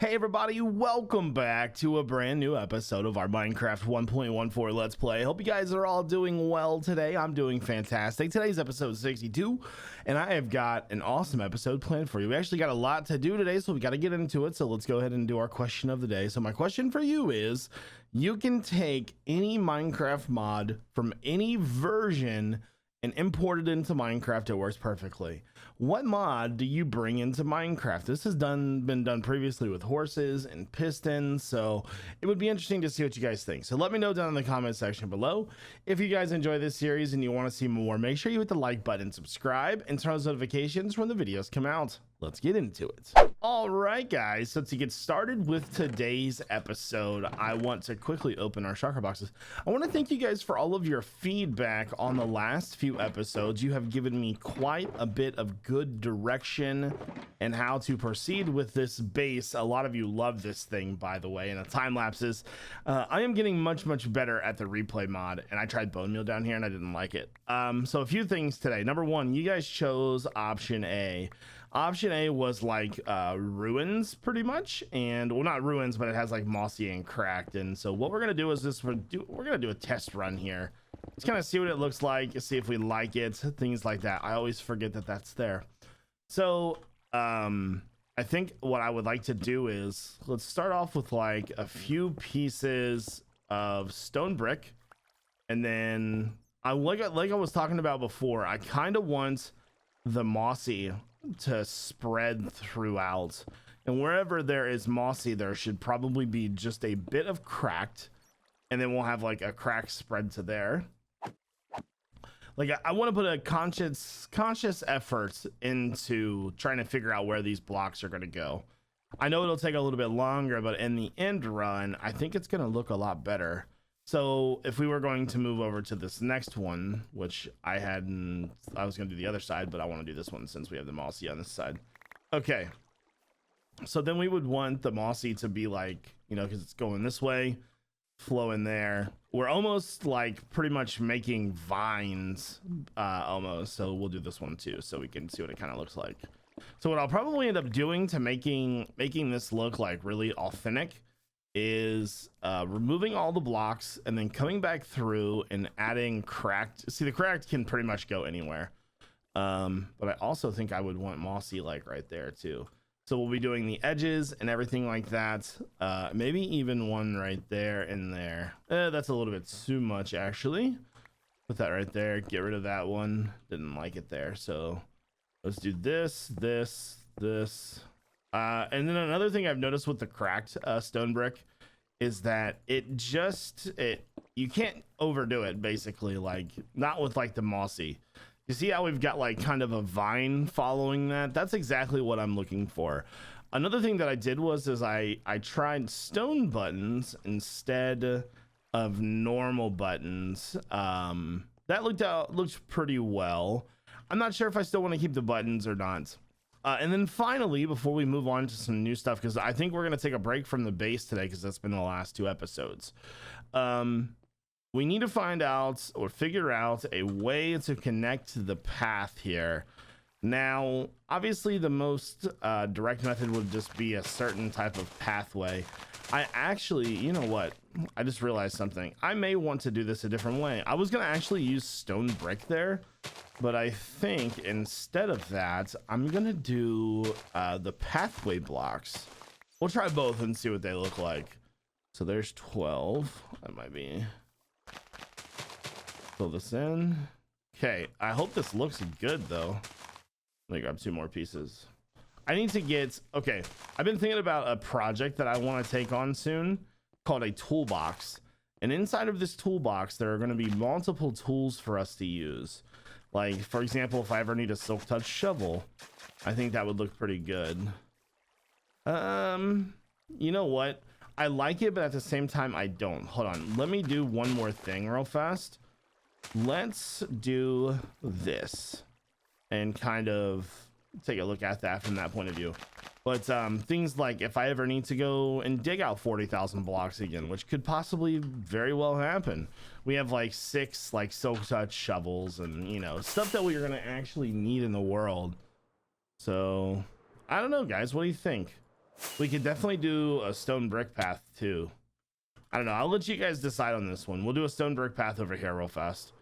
Hey everybody, welcome back to a brand new episode of our Minecraft 1.14 Let's Play. Hope you guys are all doing well today. I'm doing fantastic. Today's episode 62, and I have got an awesome episode planned for you. We actually got a lot to do today, so we got to get into it. So let's go ahead and do our question of the day. So my question for you is, you can take any Minecraft mod from any version and import it into Minecraft. It works perfectly. What mod do you bring into Minecraft? This has been done previously with horses and pistons, so it would be interesting to see what you guys think. So let me know down in the comment section below. If you guys enjoy this series and you want to see more, make sure you hit the like button, subscribe, and turn on notifications when the videos come out. Let's get into it. All right, guys, so to get started with today's episode, I want to quickly open our shulker boxes. I want to thank you guys for all of your feedback on the last few episodes. You have given me quite a bit of good direction and how to proceed with this base. A lot of you love this thing, by the way, and the time lapses. I am getting much better at the replay mod, and I tried bone meal down here and I didn't like it. So a few things today. Number one, you guys chose option A. Option A was like ruins pretty much, and well, not ruins, but it has like mossy and cracked. And so what we're gonna do is we're gonna do a test run here. Let's kind of see what it looks like, see if we like it, things like that. I always forget that that's there. So I think what I would like to do is let's start off with like a few pieces of stone brick, and then like I was talking about before, I kind of want the mossy to spread throughout, and wherever there is mossy, there should probably be just a bit of cracked, and then we'll have like a crack spread to there. Like I want to put a conscious effort into trying to figure out where these blocks are going to go. I know it'll take a little bit longer, but in the end run, I think it's going to look a lot better. So if we were going to move over to this next one, which I was going to do the other side, but I want to do this one since we have the mossy on this side. Okay. So then we would want the mossy to be like, you know, because it's going this way, flow in there. We're almost like pretty much making vines almost. So we'll do this one too, so we can see what it kind of looks like. So what I'll probably end up doing to making this look like really authentic is removing all the blocks and then coming back through and adding cracked. See, the cracked can pretty much go anywhere, but I also think I would want mossy like right there too. So we'll be doing the edges and everything like that, maybe even one right there and there. That's a little bit too much actually. Put that right there, get rid of that one, didn't like it there. So let's do this. And then another thing I've noticed with the cracked stone brick is that you can't overdo it, basically, like not with like the mossy. You see how we've got like kind of a vine following that? That's exactly what I'm looking for. Another thing that I did was I tried stone buttons instead of normal buttons. That looked pretty well. I'm not sure if I still want to keep the buttons or not. And then finally, before we move on to some new stuff, because I think we're going to take a break from the base today because that's been the last two episodes. We need to find out or figure out a way to connect the path here. Now, obviously, the most direct method would just be a certain type of pathway. I actually, you know what? I just realized something. I may want to do this a different way. I was going to actually use stone brick there, but I think instead of that, I'm going to do the pathway blocks. We'll try both and see what they look like. So there's 12. That might be. Fill this in. Okay, I hope this looks good though. Let me grab two more pieces. I need to get, okay, I've been thinking about a project that I want to take on soon called a toolbox. And inside of this toolbox, there are going to be multiple tools for us to use. Like, for example, if I ever need a silk touch shovel, I think that would look pretty good. You know what? I like it, but at the same time, I don't. Hold on. Let me do one more thing real fast. Let's do this and kind of take a look at that from that point of view. But things like if I ever need to go and dig out 40,000 blocks again, which could possibly very well happen, we have like 6 like silk touch shovels and, you know, stuff that we are going to actually need in the world. So I don't know, guys, what do you think? We could definitely do a stone brick path too. I don't know. I'll let you guys decide on this one. We'll do a stone brick path over here real fast.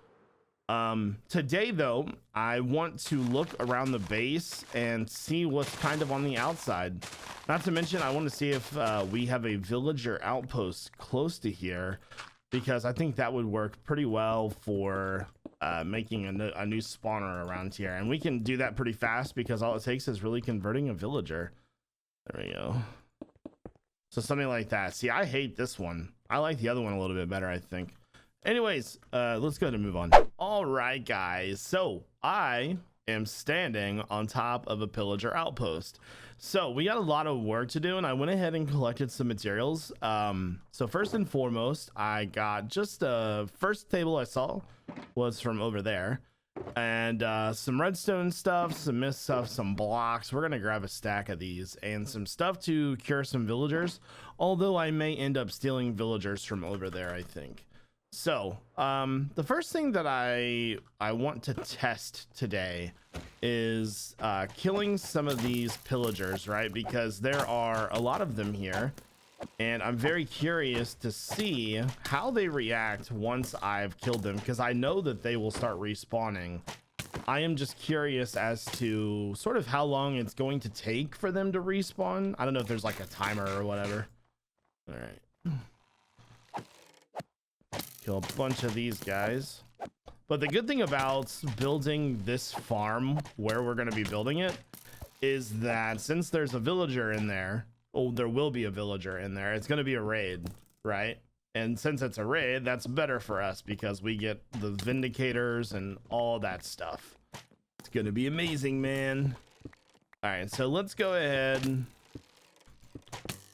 Today though, I want to look around the base and see what's kind of on the outside. Not to mention, I want to see if we have a villager outpost close to here, because I think that would work pretty well for making a new spawner around here. And we can do that pretty fast because all it takes is really converting a villager. There we go. So something like that. See, I hate this one. I like the other one a little bit better, I think. Anyways, let's go ahead and move on. All right, guys. So I am standing on top of a pillager outpost. So we got a lot of work to do, and I went ahead and collected some materials. So first and foremost, I got just first table I saw was from over there, and some redstone stuff, some mist stuff, some blocks. We're gonna grab a stack of these and some stuff to cure some villagers, although I may end up stealing villagers from over there, I think. So the first thing that I want to test today is killing some of these pillagers, right? Because there are a lot of them here, and I'm very curious to see how they react once I've killed them, because I know that they will start respawning. I am just curious as to sort of how long it's going to take for them to respawn. I don't know if there's like a timer or whatever. All right. Kill a bunch of these guys. But the good thing about building this farm where we're going to be building it is that since there's a villager in there, oh, there will be a villager in there, it's going to be a raid, right? And since it's a raid, that's better for us because we get the vindicators and all that stuff. It's going to be amazing, man. All right, so let's go ahead and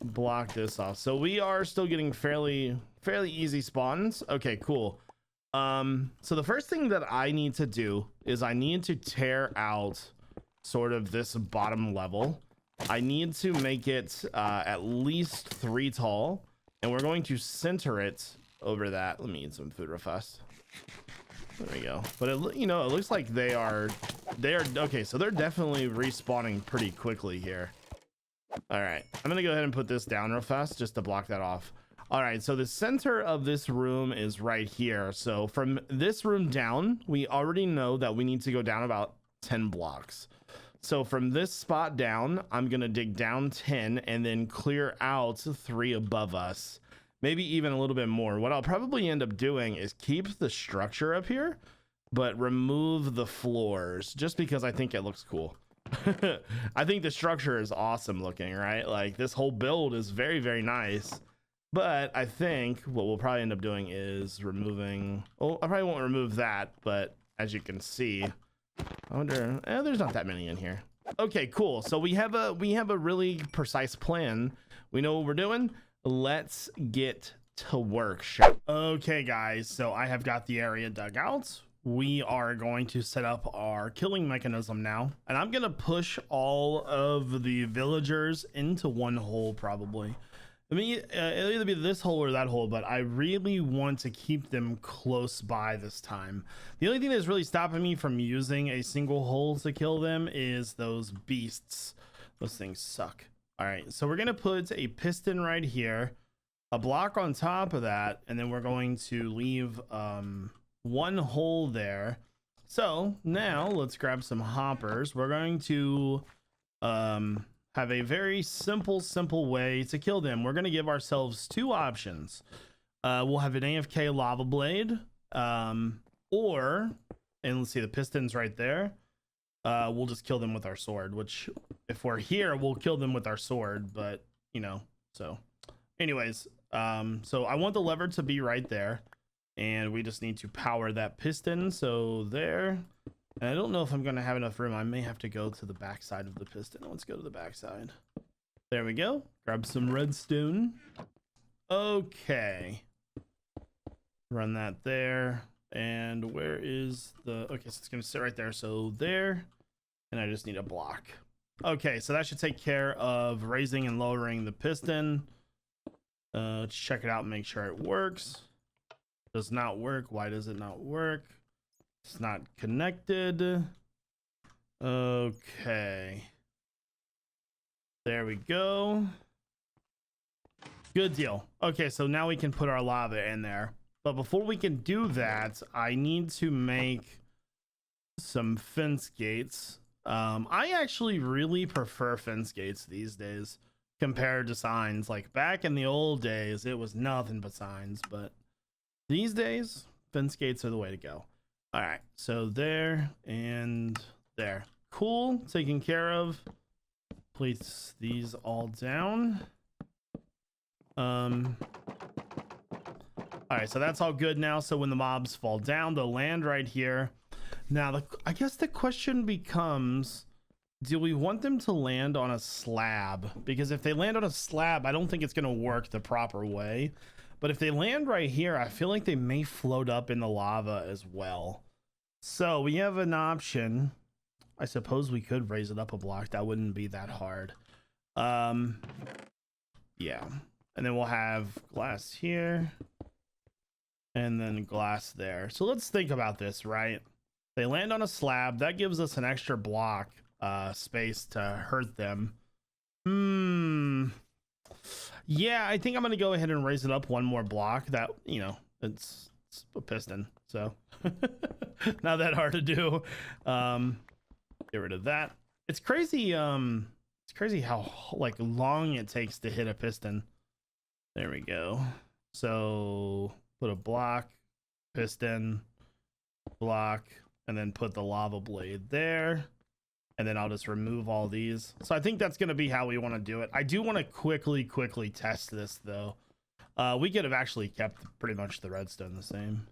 block this off. So we are still getting fairly easy spawns. Okay, cool. So the first thing that I need to do is I need to tear out sort of this bottom level. I need to make it at least 3 tall, and we're going to center it over that. Let me eat some food real fast. There we go. But it, you know, it looks like they are okay. So they're definitely respawning pretty quickly here. All right, I'm gonna go ahead and put this down real fast just to block that off. All right, so the center of this room is right here. So from this room down, we already know that we need to go down about 10 blocks. So from this spot down, I'm gonna dig down 10 and then clear out 3 above us, maybe even a little bit more. What I'll probably end up doing is keep the structure up here, but remove the floors just because I think it looks cool. I think the structure is awesome looking, right? Like this whole build is very, very nice. But I think what we'll probably end up doing is removing, oh, I probably won't remove that, but as you can see, I wonder, there's not that many in here. Okay, cool. So we have a really precise plan. We know what we're doing. Let's get to work. Okay, guys, so I have got the area dug out. We are going to set up our killing mechanism now, and I'm gonna push all of the villagers into one hole probably. I mean, it'll either be this hole or that hole, but I really want to keep them close by this time. The only thing that's really stopping me from using a single hole to kill them is those beasts. Those things suck. All right, so we're gonna put a piston right here, a block on top of that, and then we're going to leave one hole there. So now let's grab some hoppers. We're going to have a very simple way to kill them. We're going to give ourselves 2 options. We'll have an AFK lava blade, or, and let's see, the piston's right there. We'll just kill them with our sword, which if we're here, we'll kill them with our sword, but you know, so anyways, so I want the lever to be right there, and we just need to power that piston. So there. And I don't know if I'm going to have enough room. I may have to go to the back side of the piston. Let's go to the back side. There we go. Grab some redstone. Okay. Run that there. And where is the... Okay, so it's going to sit right there. So there. And I just need a block. Okay, so that should take care of raising and lowering the piston. Let's check it out and make sure it works. Does not work. Why does it not work? It's not connected. Okay. There we go. Good deal. Okay, so now we can put our lava in there. But before we can do that, I need to make some fence gates. I actually really prefer fence gates these days compared to signs. Like back in the old days, it was nothing but signs. But these days, fence gates are the way to go. All right, so there and there. Cool, taken care of. Place these all down. All right, so that's all good now. So when the mobs fall down, they'll land right here. Now, I guess the question becomes, do we want them to land on a slab? Because if they land on a slab, I don't think it's going to work the proper way. But if they land right here, I feel like they may float up in the lava as well. So we have an option. I suppose we could raise it up a block. That wouldn't be that hard. Yeah. And then we'll have glass here. And then glass there. So let's think about this, right? They land on a slab. That gives us an extra block space to hurt them. Yeah, I think I'm going to go ahead and raise it up one more block. That, you know, it's a piston. So not that hard to do. Get rid of that. It's crazy. It's crazy how like long it takes to hit a piston. There we go. So put a block, piston, block, and then put the lava blade there. And then I'll just remove all these. So I think that's going to be how we want to do it. I do want to quickly test this though. We could have actually kept pretty much the redstone the same.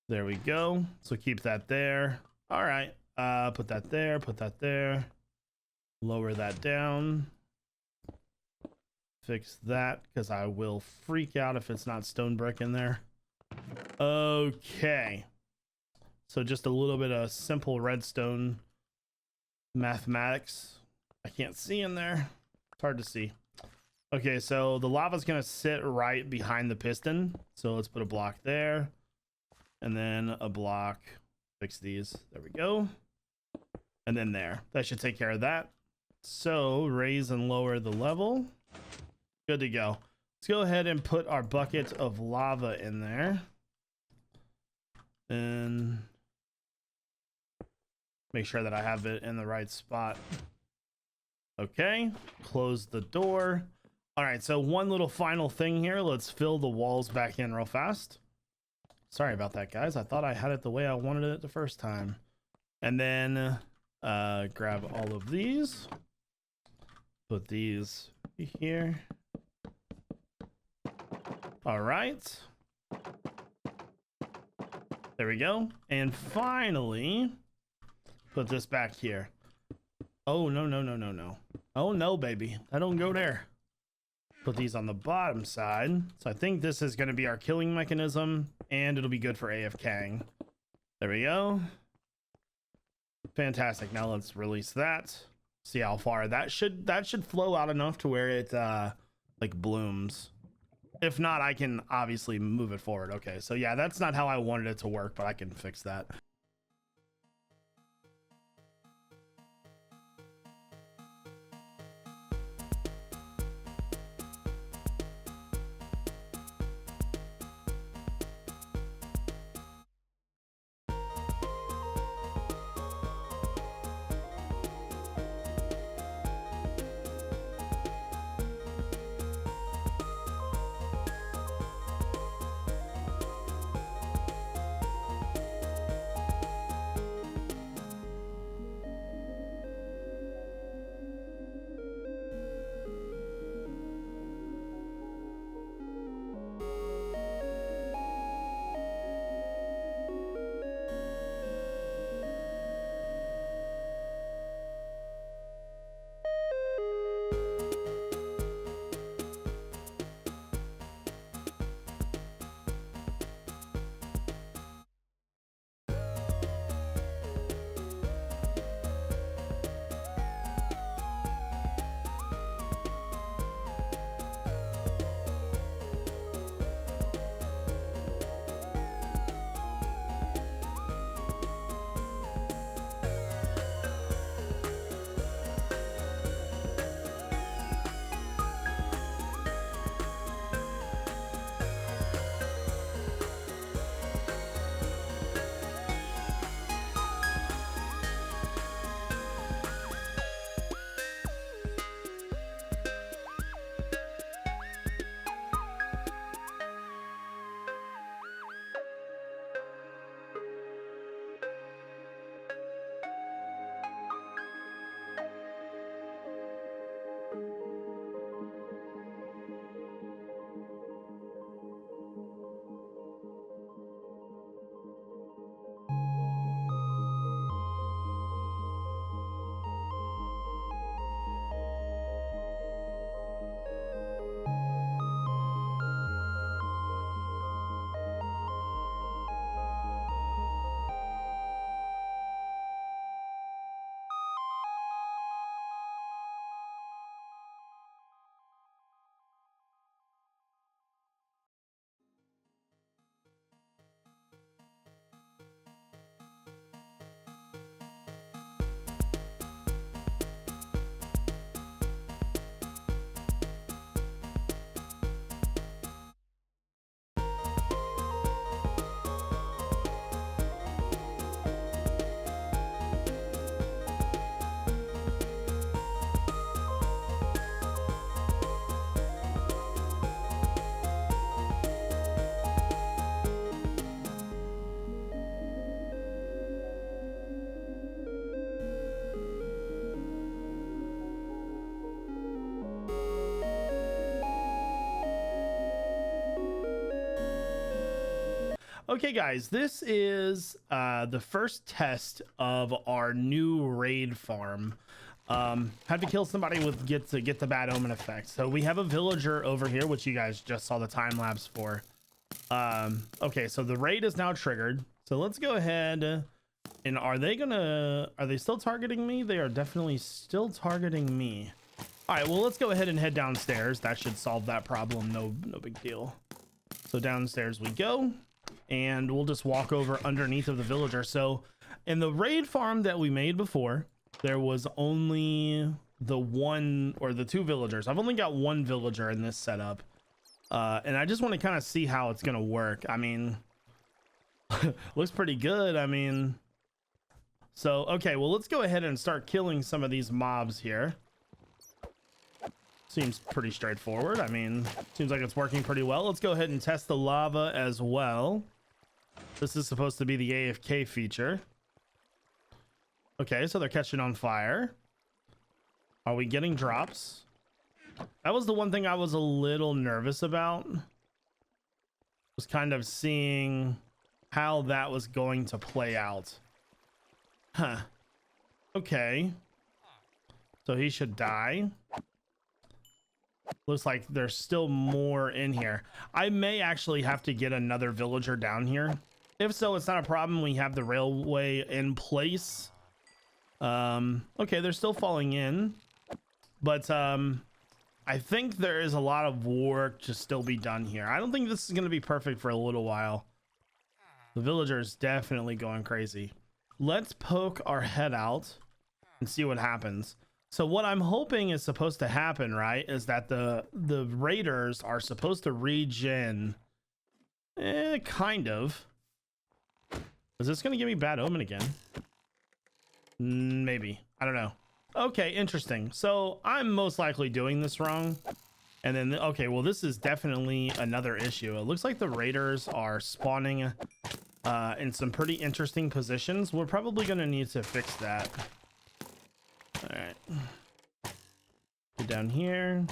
There we go. So keep that there. All right. Put that there. Lower that down. Fix that because I will freak out if it's not stone brick in there. Okay. So just a little bit of simple redstone mathematics. I can't see in there. It's hard to see. Okay, so the lava's going to sit right behind the piston. So let's put a block there. And then a block. Fix these. There we go. And then there. That should take care of that. So raise and lower the level. Good to go. Let's go ahead and put our bucket of lava in there. And make sure that I have it in the right spot. Okay, close the door. All right, so one little final thing here. Let's fill the walls back in real fast. Sorry about that, guys. I thought I had it the way I wanted it the first time. And then grab all of these. Put these here. All right. There we go. And finally, put this back here. Oh, no. Oh, no, baby. I don't go there. Put these on the bottom side. So I think this is going to be our killing mechanism, and it'll be good for AFKing. There we go. Fantastic. Now let's release that. See how far that should flow out enough to where it like blooms. If not, I can obviously move it forward. Okay, so yeah, that's not how I wanted it to work, but I can fix that. Okay, guys, this is the first test of our new raid farm. Had to kill somebody with get the bad omen effect. So we have a villager over here, which you guys just saw the time lapse for. Okay, so the raid is now triggered. So let's go ahead. And are they still targeting me? They are definitely still targeting me. All right, well, let's go ahead and head downstairs. That should solve that problem. No big deal. So downstairs we go, and we'll just walk over underneath of the villager. So in the raid farm that we made before, there was only the one or the two villagers. I've only got one villager in this setup. And I just want to kind of see how it's going to work. I mean, looks pretty good. I mean, so, okay, well, let's go ahead and start killing some of these mobs here. Seems pretty straightforward. I mean, seems like it's working pretty well. Let's go ahead and test the lava as well. This is supposed to be the AFK feature. Okay, so they're catching on fire. Are we getting drops? That was the one thing I was a little nervous about. Was kind of seeing how that was going to play out. Huh. Okay. So he should die. Looks like there's still more in here. I may actually have to get another villager down here. If so, it's not a problem. We have the railway in place. Okay, they're still falling in. But I think there is a lot of work to still be done here. I don't think this is going to be perfect for a little while. The villager is definitely going crazy. Let's poke our head out and see what happens. So what I'm hoping is supposed to happen, right, is that the raiders are supposed to regen. Kind of. Is this going to give me bad omen again? Maybe. I don't know. Okay, interesting. So I'm most likely doing this wrong. And then, okay, well, this is definitely another issue. It looks like the raiders are spawning in some pretty interesting positions. We're probably going to need to fix that. All right. Get down here.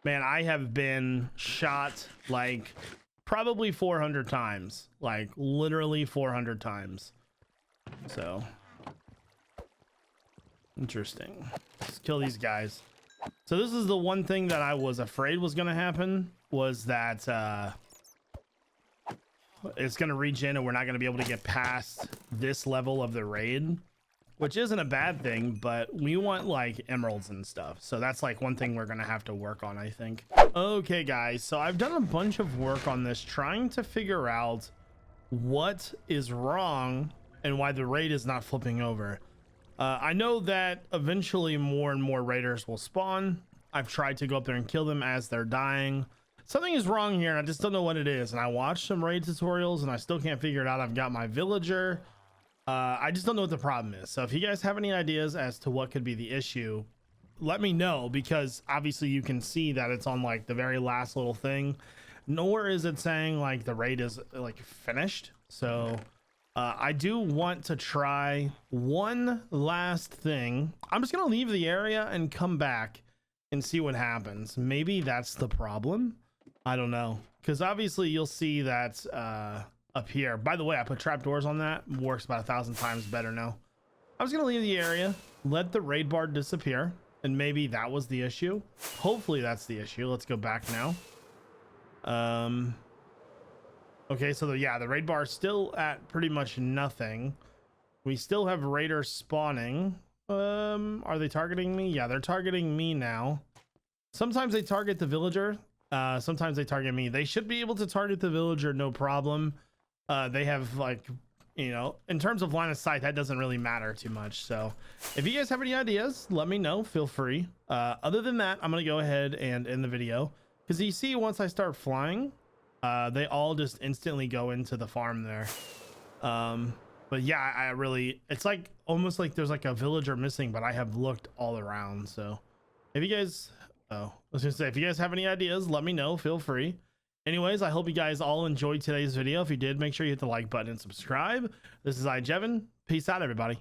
Man, I have been shot like probably 400 times. Like literally 400 times. So interesting. Let's kill these guys. So this is the one thing that I was afraid was going to happen, was that it's going to regen and we're not going to be able to get past this level of the raid, which isn't a bad thing, but we want like emeralds and stuff. So that's like one thing we're going to have to work on, I think. Okay, guys, so I've done a bunch of work on this, trying to figure out what is wrong and why the raid is not flipping over. I know that eventually more and more raiders will spawn. I've tried to go up there and kill them as they're dying. Something is wrong here and I just don't know what it is. And I watched some raid tutorials and I still can't figure it out. I've got my villager. I just don't know what the problem is. So if you guys have any ideas as to what could be the issue, let me know, because obviously you can see that it's on like the very last little thing. Nor is it saying like the raid is like finished. So I do want to try one last thing. I'm just going to leave the area and come back and see what happens. Maybe that's the problem. I don't know. Because obviously you'll see that up here. By the way, I put trapdoors on that. Works about 1,000 times better now. I was going to leave the area, let the raid bar disappear, and maybe that was the issue. Hopefully that's the issue. Let's go back now. Okay, so the raid bar is still at pretty much nothing. We still have raiders spawning. Are they targeting me? Yeah, they're targeting me now. Sometimes they target the villager. Sometimes they target me. They should be able to target the villager, no problem. They have, like, you know, in terms of line of sight, that doesn't really matter too much. So if you guys have any ideas, let me know. Feel free. Other than that, I'm going to go ahead and end the video, because you see, once I start flying, they all just instantly go into the farm there. But yeah, I really, it's like almost like there's like a villager missing, but I have looked all around. So if you guys, if you guys have any ideas, let me know. Feel free. Anyways, I hope you guys all enjoyed today's video. If you did, make sure you hit the like button and subscribe. This is iJevin. Peace out, everybody.